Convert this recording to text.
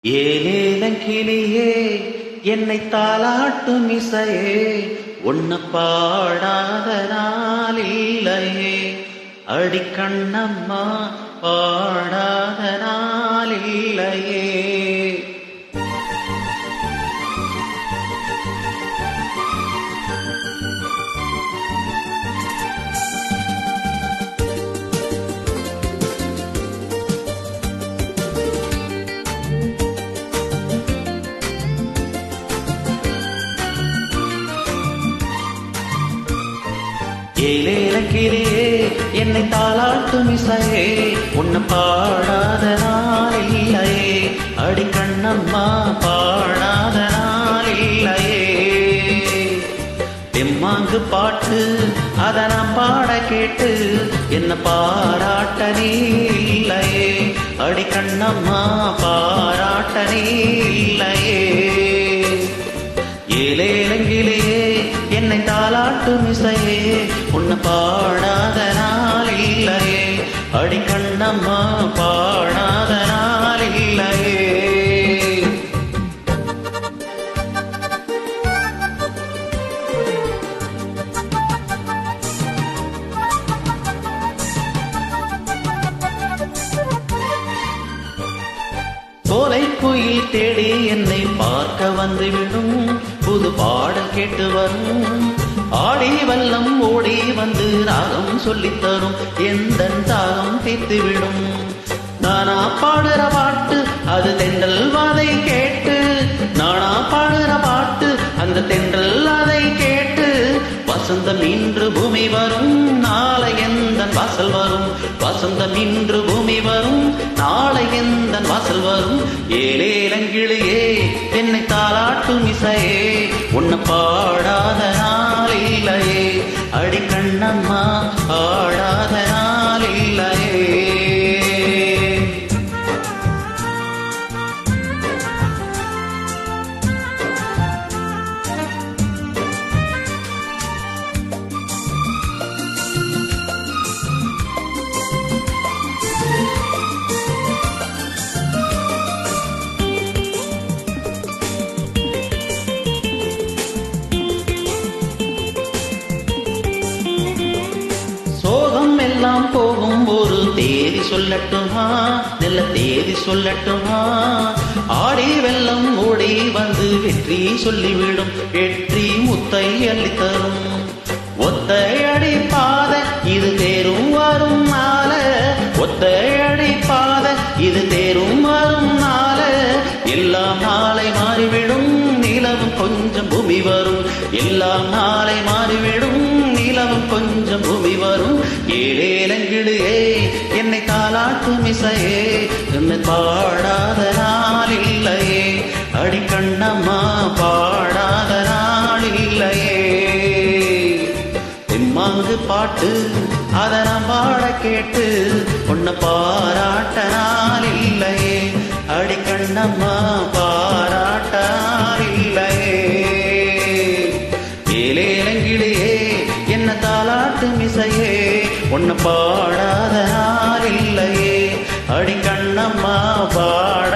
ஏலேலங்கிளியே என்னை தாலாட்டும் இசையே ஒன்ன பாடாத நாளில்லையே அடிக்கண்ணம்மா பாடாத நாளில்லையே. ஏலேலங்கிளியே என்னை தாலாட்டும் இசையே உன்னை பாடாத நாளில்லையே அடிக்கண்ணம்மா பாடாத நாளில்லையே. தெம்மாங்கு பாட்டு அத நான் பாட கேட்டு என்ன பாராட்ட நீ இல்லையே அடிக்கண்ணம்மா பாராட்ட நீ இல்லையே. ஏலேலங்கிளியே என்னை தாலாட்டும் இசையே உன்னை பாடாத நாளில்லையே அடிக்கண்ணம்மா பாடாத நாளில்லையே. சோலை குயில் தேடி என்னை பார்க்க வந்துவிடும் புது பாடல் கேட்டு வரும் ஆடி வல்லம் ஓடி வந்து ராகம் சொல்லித்தரும் எந்த தாகம் தீர்த்துவிடும். நானா பாடுற பாட்டு அது தென்றல் வாதை கேட்டு நானா பாடுற பாட்டு அந்த தென்றல் அதை கேட்டு வசந்தம் இன்று பூமி வரும் நாளை எந்த வாசல் வரும் வசந்தம் இன்று பூமி வரும் நாளை எந்த வாசல் வரும். ஏலேலங்கிளியே என்னை தாலாட்டும் இசையே உன்னை பாடாத நாளில்லையே அடிக்கண்ணம்மா பாடாத நாளில்லையே. எல்லாம் போகும் ஒரு தேதி சொல்லட்டுமா நல்ல தேதி சொல்லட்டுமா ஆடி வெள்ளம் ஓடி வந்து வெற்றி சொல்லிவிடும் வெற்றி முத்தை அள்ளித்தரும் ஒத்தையடி பாத இது தேரும் வரும் நாள ஒத்தையடி பாத இது தேரும் வரும் நாள எல்லாம் நாளை மாறிவிடும் நிலவும் கொஞ்சம் பூமி வரும் எல்லாம் நாளை மாறிவிடும் நிலவும் கொஞ்சம் பூமி வரும். ஏலேலங்கிளியே என்னை தாலாட்டும் இசையே என்னை பாடாத நாளில்லையே அடிக்கண்ணம்மா பாடாத நாளில்லையே. தெம்மாங்கு பாட்டு அத நான் பாட கேட்டு உன்னை பாராட்ட நாளில்லையே அடிக்கண்ணம்மா பாராட்ட நாளில்லையே. ஏலேலங்கிளியே என்ன தாலாட்டும் இசையே உன்னை பாடாத நாளில்லையே அடிக்கண்ணம்மா பாட